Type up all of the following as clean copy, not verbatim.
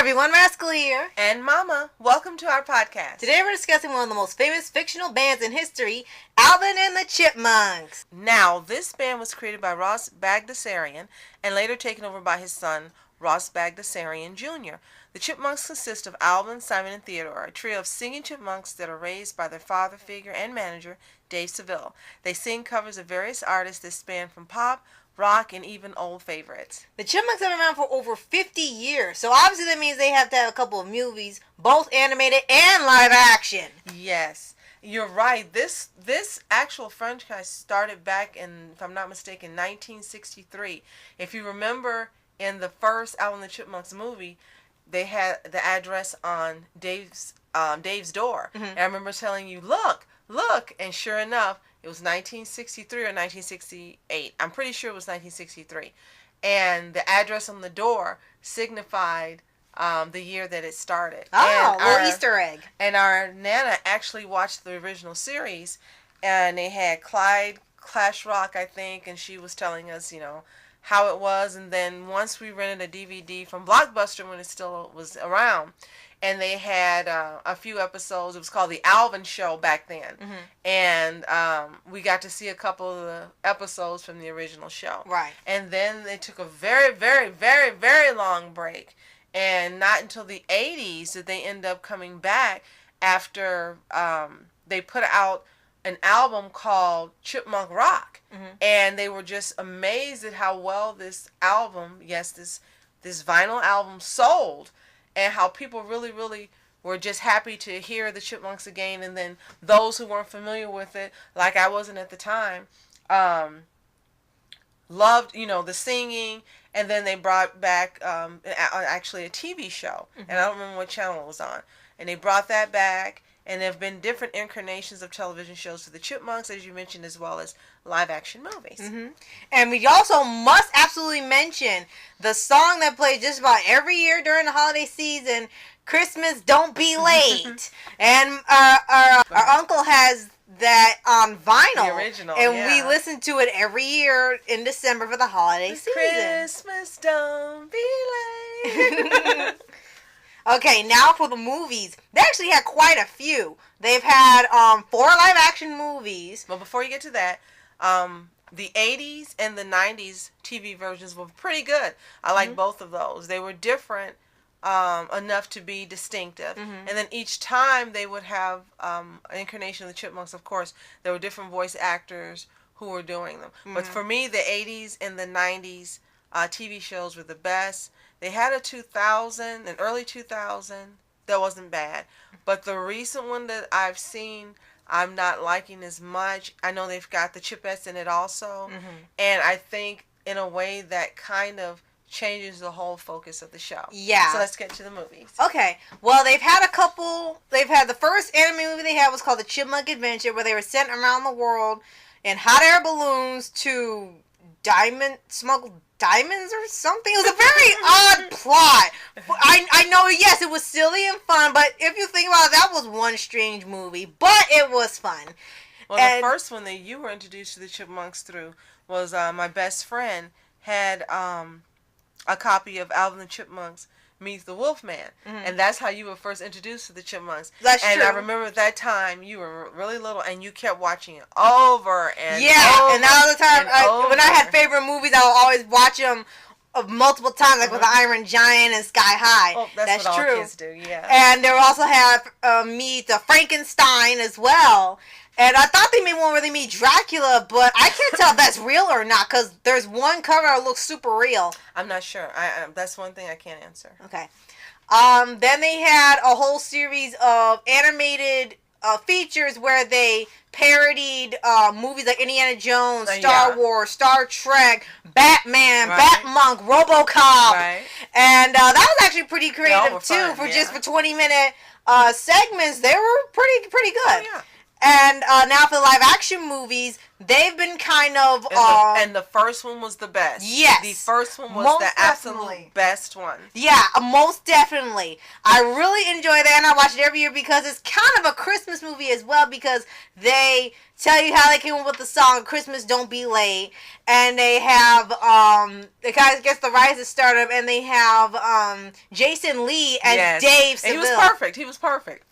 everyone, Rascal here. And Mama, welcome to our podcast. Today we're discussing one of the most famous fictional bands in history, Alvin and the Chipmunks. Now, this band was created by Ross Bagdasarian and later taken over by his son, Ross Bagdasarian Jr. The Chipmunks consist of Alvin, Simon, and Theodore, a trio of singing chipmunks that are raised by their father figure and manager, Dave Seville. They sing covers of various artists that span from pop, rock, and even old favorites. The Chipmunks have been around for over 50 years, so obviously that means they have to have a couple of movies, both animated and live action. Yes, you're right. This actual franchise started back in, if I'm not mistaken, 1963. If you remember, in the first Alvin and the Chipmunks movie, they had the address on Dave's door. Mm-hmm. And I remember telling you, look, and sure enough, it was 1963 or 1968. I'm pretty sure it was 1963. And the address on the door signified the year that it started. Oh, a little Easter egg. And our Nana actually watched the original series, and they had Clyde Clash Rock, I think, and she was telling us, how it was. And then once we rented a DVD from Blockbuster when it still was around, and they had a few episodes. It was called The Alvin Show back then. Mm-hmm. And we got to see a couple of the episodes from the original show. Right. And then they took a very, very, very, very long break. And not until the 80s did they end up coming back after they put out an album called Chipmunk Rock. Mm-hmm. And they were just amazed at how well this album, this vinyl album sold. And how people really, really were just happy to hear the Chipmunks again. And then those who weren't familiar with it, like I wasn't at the time, loved, the singing. And then they brought back actually a TV show. Mm-hmm. And I don't remember what channel it was on. And they brought that back. And there have been different incarnations of television shows for the Chipmunks, as you mentioned, as well as live-action movies. Mm-hmm. And we also must absolutely mention the song that plays just about every year during the holiday season, Christmas Don't Be Late. And our uncle has that on vinyl. The original, and we listen to it every year in December for the holiday season. Christmas Don't Be Late. Okay, now for the movies. They actually had quite a few. They've had 4 live-action movies. Well, before you get to that, the 80s and the 90s TV versions were pretty good. I like both of those. They were different enough to be distinctive. Mm-hmm. And then each time they would have an incarnation of the Chipmunks, of course. There were different voice actors who were doing them. Mm-hmm. But for me, the 80s and the 90s TV shows were the best. They had an early 2000 that wasn't bad. But the recent one that I've seen, I'm not liking as much. I know they've got the Chipettes in it also. Mm-hmm. And I think in a way that kind of changes the whole focus of the show. Yeah. So let's get to the movies. Okay. Well, they've had a couple. They've had the first anime movie they had was called The Chipmunk Adventure, where they were sent around the world in hot air balloons to smuggle diamonds or something. It was a very odd plot. I know, yes, it was silly and fun, but if you think about it, that was one strange movie, but it was fun. Well, the first one that you were introduced to the Chipmunks through was my best friend had a copy of Alvin and the Chipmunks Meets the Wolfman. Mm-hmm. And that's how you were first introduced to the Chipmunks. That's true. And I remember at that time you were really little and you kept watching it over and over. And that was the time when I had favorite movies, I would always watch them multiple times, like with the Iron Giant and Sky High. Oh, that's what true. All kids do, yeah. And they also have Meet the Frankenstein as well. And I thought they made one where they meet Dracula, but I can't tell if that's real or not, because there's one cover that looks super real. I'm not sure. That's one thing I can't answer. Okay. Then they had a whole series of animated features where they parodied movies like Indiana Jones, Star Wars, Star Trek, Batman, Batmonk, RoboCop. Right. And that was actually pretty creative, too. Fun, just for 20-minute segments, they were pretty good. Oh, yeah. And now for the live action movies, they've been kind of... and the first one was the best. Yes. The first one was the absolute best one. Yeah, most definitely. I really enjoy that, and I watch it every year because it's kind of a Christmas movie as well, because they tell you how they came up with the song Christmas Don't Be Late, and they have the guy gets the rise of stardom, and they have Jason Lee as Dave Seville. And he was perfect.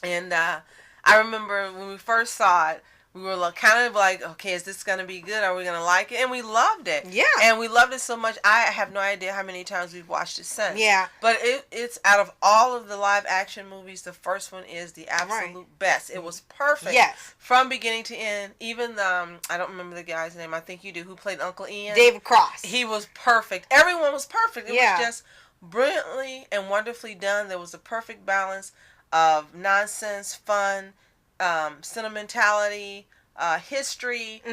And I remember when we first saw it, we were kind of like, okay, is this going to be good? Are we going to like it? And we loved it. Yeah. And we loved it so much. I have no idea how many times we've watched it since. Yeah. But it's out of all of the live action movies, the first one is the absolute best. It was perfect. Yes. From beginning to end. Even I don't remember the guy's name. I think you do. Who played Uncle Ian? David Cross. He was perfect. Everyone was perfect. It was just brilliantly and wonderfully done. There was a perfect balance of nonsense, fun, sentimentality, history.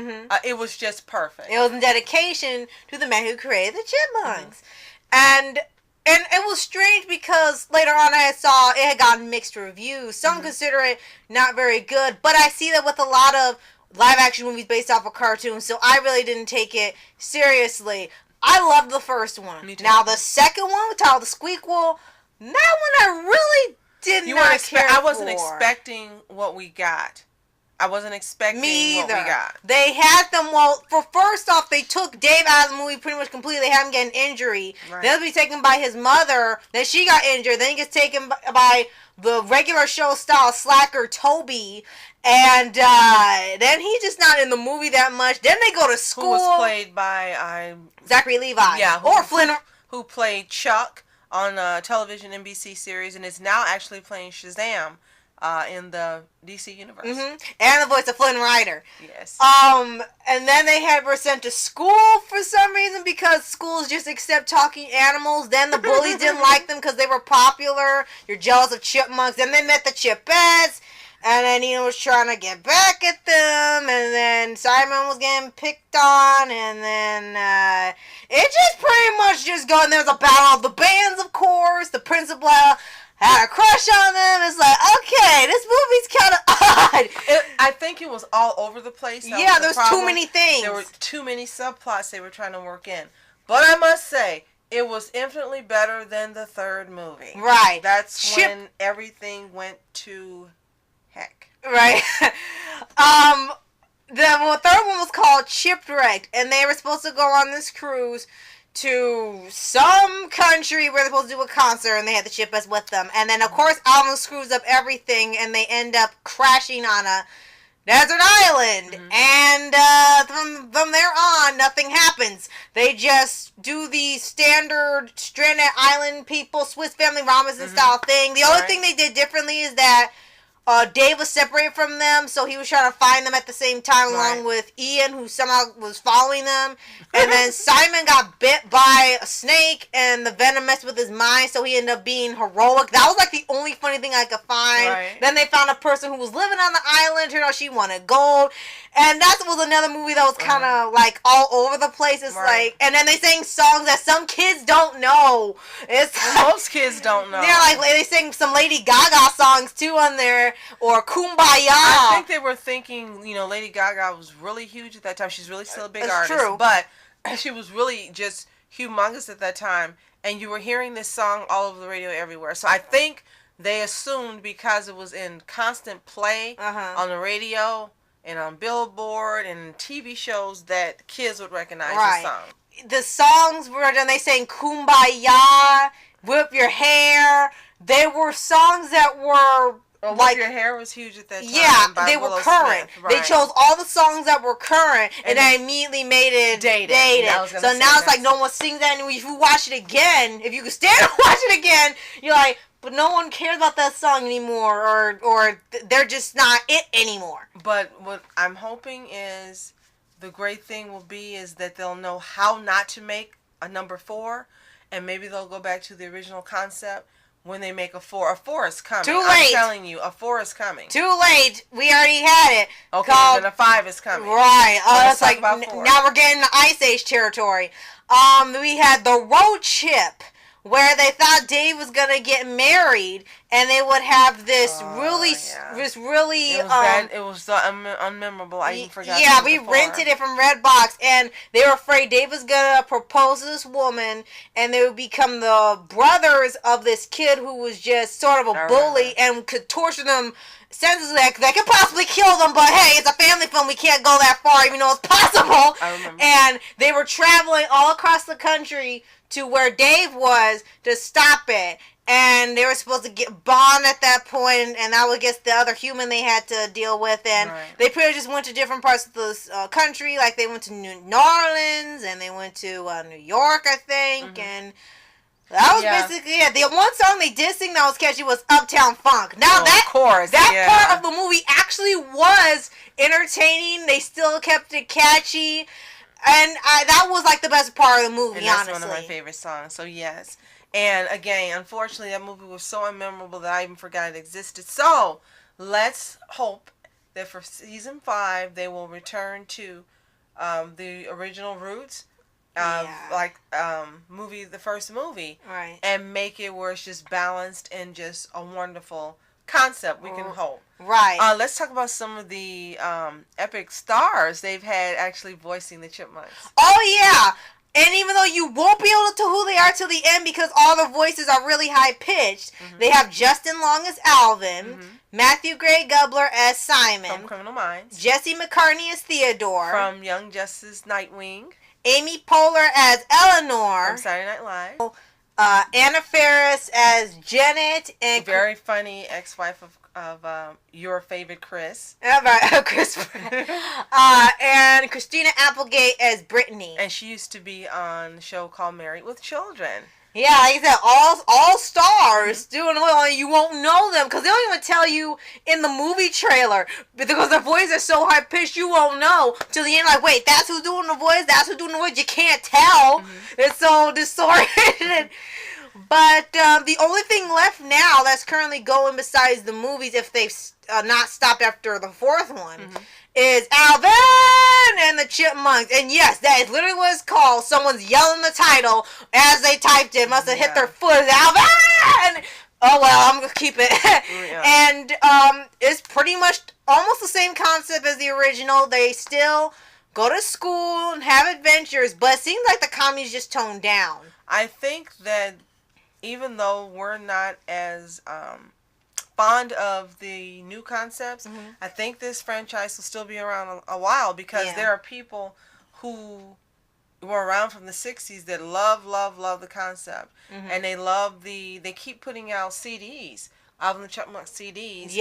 It was just perfect. It was in dedication to the man who created the Chipmunks. And it was strange because later on I saw it had gotten mixed reviews. Some consider it not very good, but I see that with a lot of live action movies based off of cartoons, so I really didn't take it seriously. I loved the first one. Me too. Now the second one, Tyler the Squeakquel, that one I really did not care for. I wasn't expecting what we got. I wasn't expecting what we got. They had them, for first off, they took Dave out of the movie pretty much completely. They had him get an injury. Right. Then he'll be taken by his mother. Then she got injured. Then he gets taken by the regular show style slacker Toby. And then he's just not in the movie that much. Then they go to school. Who was played by Zachary Levi. Yeah. Or Flynn. Who played Chuck on a television NBC series and is now actually playing Shazam in the DC universe. And the voice of Flynn Rider. Yes. And then they were sent to school for some reason because schools just accept talking animals. Then the bullies didn't like them because they were popular. You're jealous of chipmunks. Then they met the Chipettes. And then Nina was trying to get back at them. And then Simon was getting picked on. And then it just pretty much just go. And there's a battle of the bands, of course. The principal had a crush on them. It's like, okay, this movie's kind of odd. I think it was all over the place. Yeah, there's too many things. There were too many subplots they were trying to work in. But I must say, it was infinitely better than the third movie. Right. That's when everything went to heck. Right. The third one was called Shipwrecked, and they were supposed to go on this cruise to some country where they're supposed to do a concert, and they had the Chipettes with them. And then, of course, Alvin screws up everything, and they end up crashing on a desert island. And from there on, nothing happens. They just do the standard stranded island people, Swiss Family Robinson style thing. The only thing they did differently is that Dave was separated from them, so he was trying to find them at the same time, along with Ian, who somehow was following them. And then Simon got bit by a snake, and the venom messed with his mind, so he ended up being heroic. That was like the only funny thing I could find. Then they found a person who was living on the island. Turned out she wanted gold. And that was another movie that was kind of like all over the place. It's like, and then they sang songs that some kids don't know. Most kids don't know. They're like, they sang some Lady Gaga songs too on there, or Kumbaya. I think they were thinking, Lady Gaga was really huge at that time. She's really still a big artist. True. But she was really just humongous at that time. And you were hearing this song all over the radio everywhere. So I think they assumed because it was in constant play on the radio and on Billboard and TV shows that kids would recognize the song. The songs were done. They sang Kumbaya, Whip Your Hair. They were songs that were Whip Your Hair was huge at that time. Yeah, they were current. They chose all the songs that were current, and they immediately made it dated. So now it's like no one sings that anymore. If you watch it again, if you could stand to watch it again, you're like, but no one cares about that song anymore, or they're just not it anymore. But what I'm hoping is the great thing will be is that they'll know how not to make a number 4, and maybe they'll go back to the original concept when they make a 4. A 4 is coming. Too late. I'm telling you, a 4 is coming. Too late. We already had it. Okay, then a 5 is coming. Right. It's like now we're getting the Ice Age territory. We had the road trip, where they thought Dave was gonna get married, and they would have this it was so unmemorable. I even forgot. Yeah, we rented it from Redbox, and they were afraid Dave was gonna propose to this woman, and they would become the brothers of this kid who was just sort of a bully and could torture them senses that could possibly kill them, but hey, it's a family film. We can't go that far, even though it's possible. I remember. And they were traveling all across the country to where Dave was to stop it. And they were supposed to get Bond at that point, and that was, I guess, the other human they had to deal with. And they pretty much just went to different parts of the country. Like, they went to New Orleans, and they went to New York, I think. And that was basically it. The one song they did sing that was catchy was Uptown Funk. Now, that part of the movie actually was entertaining. They still kept it catchy. And that was, like, the best part of the movie, and that's honestly. one of my favorite songs, so yes. And again, unfortunately, that movie was so unmemorable that I even forgot it existed. So, let's hope that for season 5, they will return to the original roots, the first movie, right, and make it where it's just balanced and just a wonderful concept. We can hope. Right. Let's talk about some of the epic stars they've had actually voicing the Chipmunks. Oh yeah. And even though you won't be able to tell who they are till the end because all the voices are really high-pitched, they have Justin Long as Alvin, Matthew Gray Gubler as Simon, from Criminal Minds, Jesse McCartney as Theodore, from Young Justice Nightwing, Amy Poehler as Eleanor, from Saturday Night Live, Anna Faris as Janet, and very funny ex-wife of your favorite Chris. Chris. And Christina Applegate as Brittany. And she used to be on a show called Married with Children. Yeah, like I said, all stars doing well. You won't know them because they don't even tell you in the movie trailer because their voice is so high pitched. You won't know till the end. Like, wait, that's who's doing the voice. That's who's doing the voice. You can't tell. It's so distorted. But the only thing left now that's currently going besides the movies, if they've not stopped after the 4th one, is Alvin and the Chipmunks. And yes, that is literally what it's called. Someone's yelling the title as they typed it. Must have hit their foot. Alvin! Oh, well, I'm going to keep it. And it's pretty much almost the same concept as the original. They still go to school and have adventures, but it seems like the comedy's just toned down. I think that even though we're not as fond of the new concepts, I think this franchise will still be around a while because there are people who were around from the 60s that love the concept. And they keep putting out CDs, Alvin the Chipmunk CDs,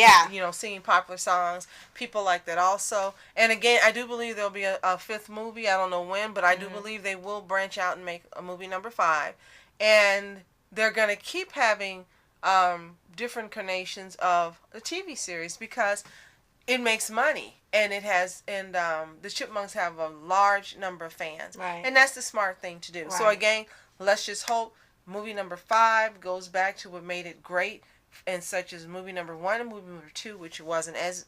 singing popular songs. People like that also. And again, I do believe there'll be a 5th movie. I don't know when, but I do believe they will branch out and make a movie number 5. And they're going to keep having different incarnations of the TV series because it makes money and the Chipmunks have a large number of fans. Right. And that's the smart thing to do. Right. So again, let's just hope movie number 5 goes back to what made it great, and such as movie number 1 and movie number 2, which wasn't as,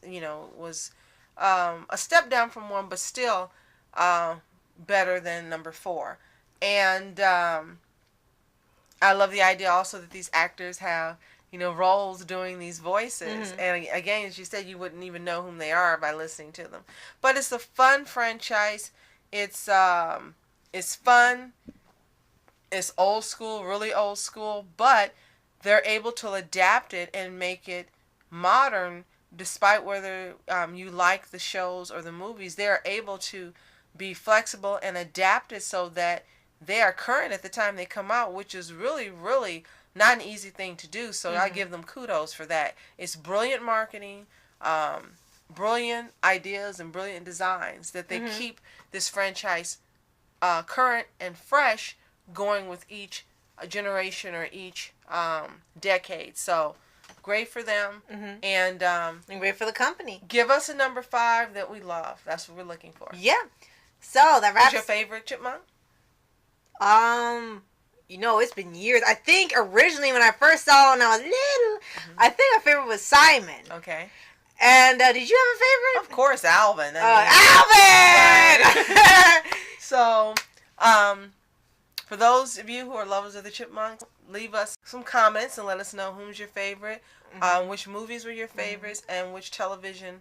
was a step down from 1, but still better than number 4. And I love the idea also that these actors have, roles doing these voices. And again, as you said, you wouldn't even know whom they are by listening to them. But it's a fun franchise. It's fun. It's old school, really old school, but they're able to adapt it and make it modern despite whether you like the shows or the movies. They're able to be flexible and adapt it so that they are current at the time they come out, which is really, really not an easy thing to do. So I give them kudos for that. It's brilliant marketing, brilliant ideas, and brilliant designs that they keep this franchise current and fresh, going with each generation or each decade. So great for them, and great for the company. Give us a number 5 that we love. That's what we're looking for. Yeah. So that wraps. What's your favorite Chipmunk? It's been years. I think originally when I first saw it when I was little, I think my favorite was Simon. Okay. And did you have a favorite? Of course, Alvin. Alvin! So, for those of you who are lovers of the Chipmunks, leave us some comments and let us know who's your favorite, which movies were your favorites, and which television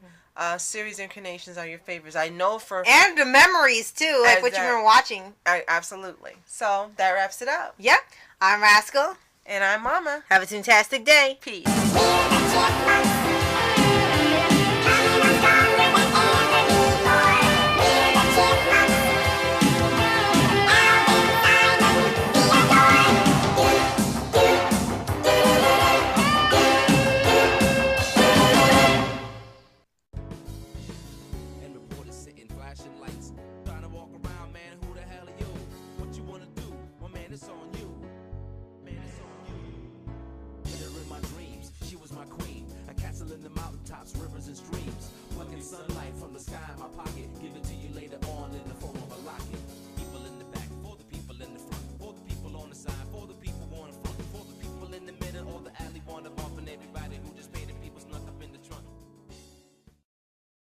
series incarnations are your favorites. I know and the memories too, like what you were watching. Absolutely. So that wraps it up. Yep. I'm Rascal. And I'm Mama. Have a fantastic day. Peace.